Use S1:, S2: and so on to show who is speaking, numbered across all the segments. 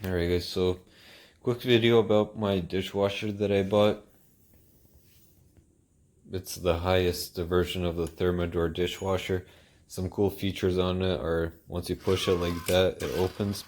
S1: Alright guys, so quick video about my dishwasher that I bought. It's the highest version of the Thermador dishwasher. Some cool features on it are once you push it like that, it opens.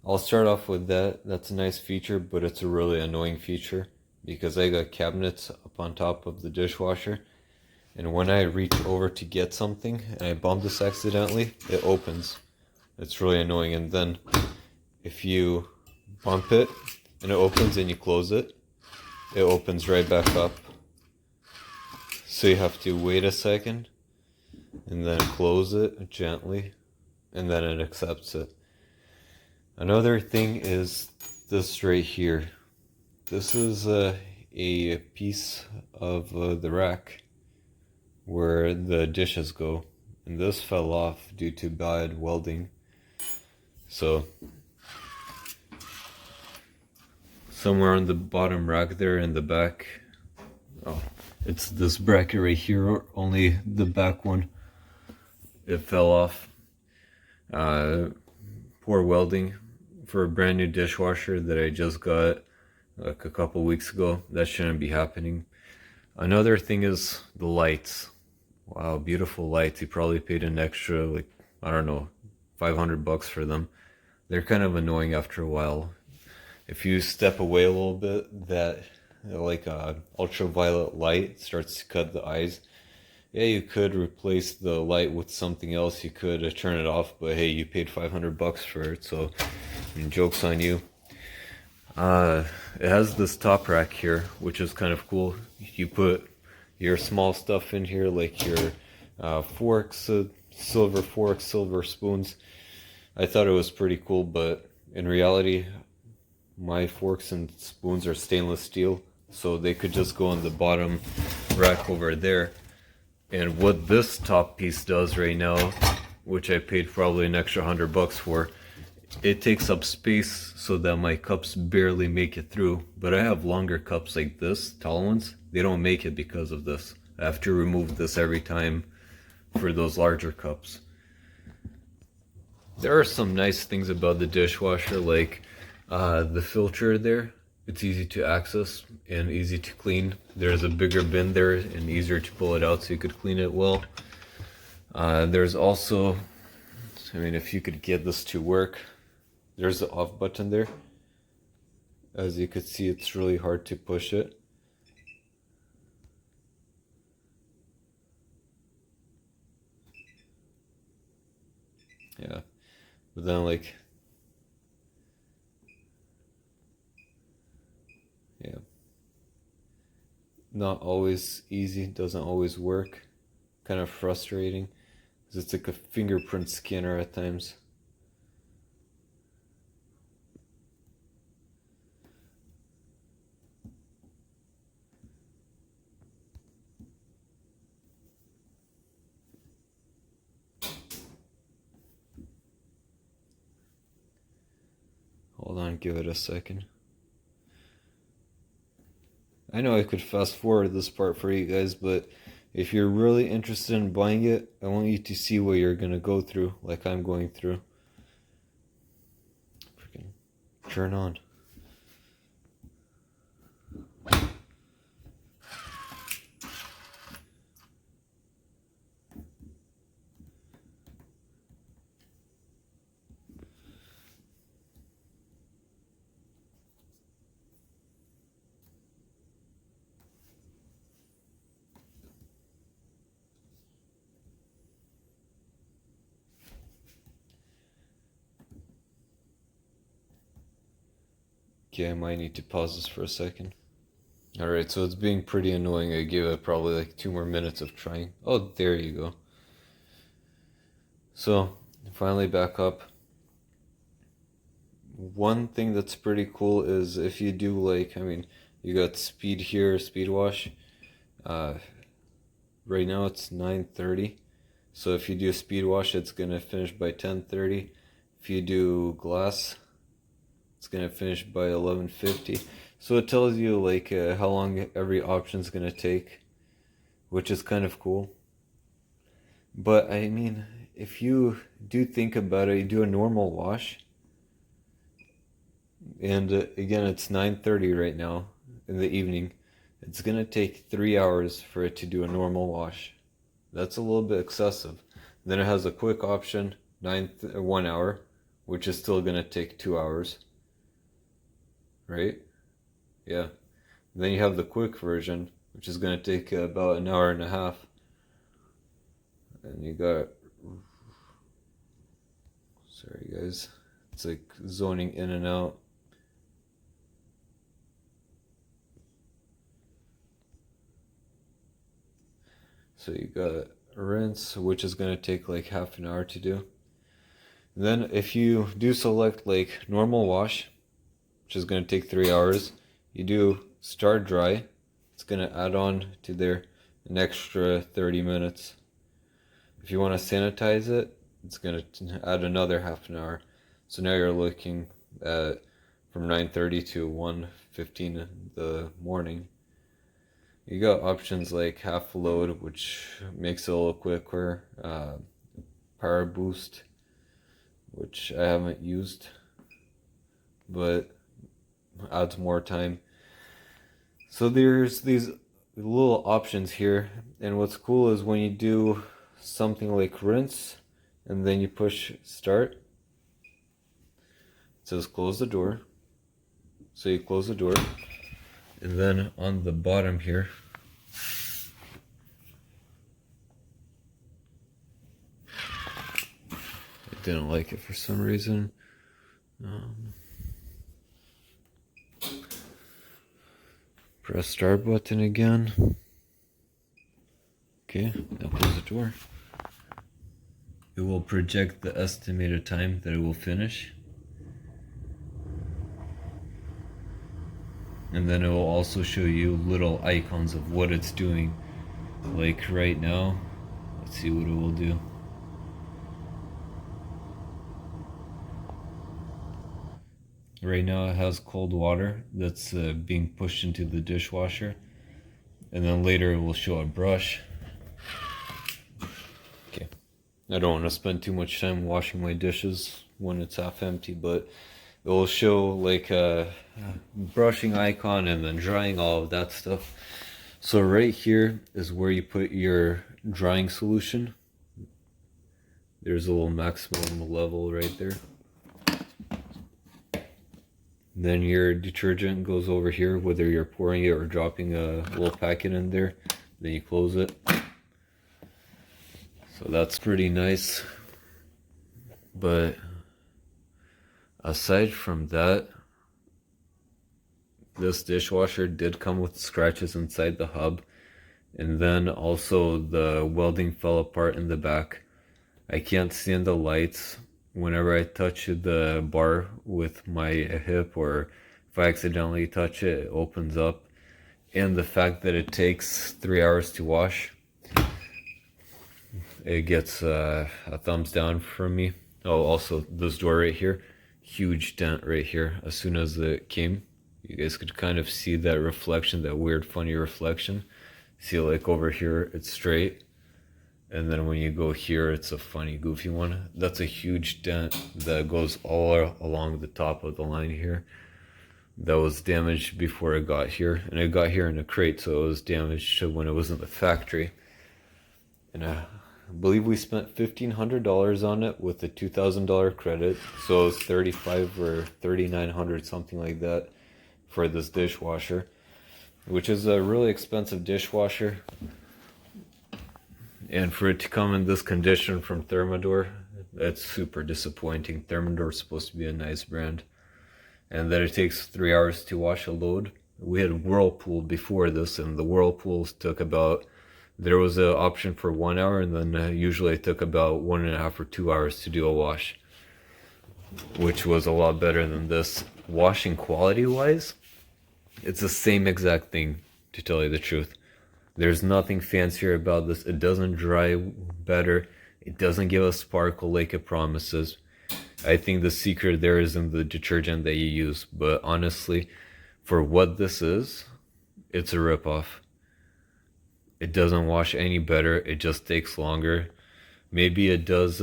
S1: I'll start off with that. That's a nice feature, but it's a really annoying feature because I got cabinets up on top of the dishwasher, and when I reach over to get something and I bump this accidentally, it opens. It's really annoying. And then if you bump it and it opens and you close it, it opens right back up. So you have to wait a second and then close it gently and then it accepts it. Another thing is this right here. This is a piece of the rack where the dishes go, and this fell off due to bad welding. So somewhere on the bottom rack there in the back, oh, it's this bracket right here, only the back one, it fell off. Poor welding for a brand new dishwasher that I just got like a couple weeks ago. That shouldn't be happening. Another thing is the lights. Wow, beautiful lights. You probably paid an extra, like, I don't know, 500 bucks for them. They're kind of annoying after a while. If you step away a little bit, that like ultraviolet light starts to cut the eyes. Yeah, you could replace the light with something else. You could turn it off, but hey, you paid 500 bucks for it, so I mean, joke's on you. It has this top rack here, which is kind of cool. You put your small stuff in here, like your forks, silver forks, silver spoons. I thought it was pretty cool, but in reality, my forks and spoons are stainless steel, so they could just go in the bottom rack over there. And what this top piece does right now, which I paid probably an extra 100 bucks for, it takes up space so that my cups barely make it through. But I have longer cups like this, tall ones. They don't make it because of this. I have to remove this every time for those larger cups. There are some nice things about the dishwasher, like the filter there. It's easy to access and easy to clean. There's a bigger bin there and easier to pull it out so you could clean it well. There's also, I mean, if you could get this to work, there's the off button there. As you could see, it's really hard to push it. Yeah, but then like, yeah, not always easy, doesn't always work. Kind of frustrating because it's like a fingerprint scanner at times. Hold on, give it a second. I know I could fast forward this part for you guys, but if you're really interested in buying it, I want you to see what you're gonna go through, like I'm going through. Freaking turn on. Okay, I might need to pause this for a second. Alright, so it's being pretty annoying. I give it probably like 2 more minutes of trying. Oh, there you go. So, finally back up. One thing that's pretty cool is if you do like, I mean, you got speed here, speed wash. Right now it's 9:30. So if you do a speed wash, it's gonna finish by 10:30. If you do glass, it's gonna finish by 11:50. So it tells you like how long every option is gonna take, which is kind of cool. But I mean, if you do think about it, you do a normal wash, And again, it's 9:30 right now in the evening. It's gonna take 3 hours for it to do a normal wash. That's a little bit excessive. Then it has a quick option, 1 hour, which is still gonna take 2 hours, right? Yeah. Then you have the quick version, which is gonna take about an hour and a half. And you got, sorry guys, it's like zoning in and out. So you got rinse, which is going to take like half an hour to do. Then if you do select like normal wash, which is going to take 3 hours, you do start dry, it's going to add on to there an extra 30 minutes. If you want to sanitize it, it's going to add another half an hour. So now you're looking at from 9:30 to 1:15 in the morning. You got options like half load, which makes it a little quicker, power boost, which I haven't used, but adds more time. So there's these little options here, and what's cool is when you do something like rinse, and then you push start, it says close the door. So you close the door. And then on the bottom here, I didn't like it for some reason. Press start button again. Okay, now close the door. It will project the estimated time that it will finish. And then it will also show you little icons of what it's doing. Like right now, let's see what it will do. Right now it has cold water that's being pushed into the dishwasher. And then later it will show a brush. Okay, I don't want to spend too much time washing my dishes when it's half empty, but it will show like a brushing icon and then drying, all of that stuff. So right here is where you put your drying solution. There's a little maximum level right there. Then your detergent goes over here, whether you're pouring it or dropping a little packet in there. Then you close it. So that's pretty nice. But aside from that, this dishwasher did come with scratches inside the hub, and then also the welding fell apart in the back. I can't stand the lights. Whenever I touch the bar with my hip, or if I accidentally touch it, it opens up. And the fact that it takes 3 hours to wash, it gets a thumbs down from me. Oh, also this door right here, huge dent right here. As soon as it came, you guys could kind of see that reflection, that weird funny reflection. See, like over here it's straight, and then when you go here it's a funny goofy one. That's a huge dent that goes all along the top of the line here. That was damaged before it got here, and it got here in a crate, so it was damaged when it was in the factory. And I believe we spent $1,500 on it with a $2,000 credit, so it was $3,500 or $3,900, something like that, for this dishwasher, which is a really expensive dishwasher. And for it to come in this condition from Thermador, that's super disappointing. Thermador is supposed to be a nice brand. And that it takes 3 hours to wash a load. We had Whirlpool before this, and the Whirlpools took about, there was an option for 1 hour, and then usually it took about 1.5 or 2 hours to do a wash, which was a lot better than this. Washing quality wise, it's the same exact thing, to tell you the truth. There's nothing fancier about this. It doesn't dry better. It doesn't give a sparkle like it promises. I think the secret there is in the detergent that you use. But honestly, for what this is, it's a ripoff. It doesn't wash any better. It just takes longer. Maybe it does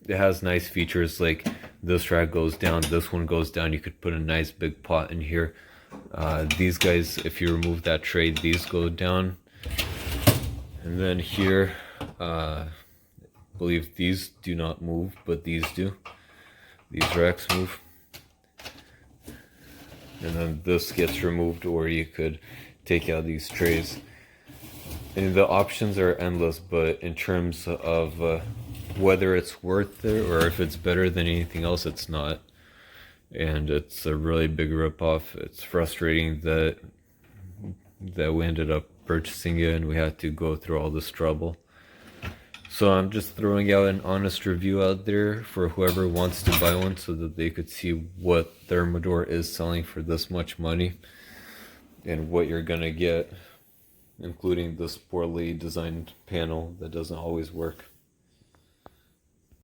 S1: it has nice features like this rack goes down, this one goes down. You could put a nice big pot in here. These guys, if you remove that tray, these go down. And then here, I believe these do not move, but these do. These racks move. And then this gets removed, or you could take out these trays. And the options are endless, but in terms of whether it's worth it or if it's better than anything else, it's not. And it's a really big ripoff. It's frustrating that we ended up purchasing it and we had to go through all this trouble. So I'm just throwing out an honest review out there for whoever wants to buy one, so that they could see what Thermador is selling for this much money and what you're gonna get, including this poorly designed panel that doesn't always work.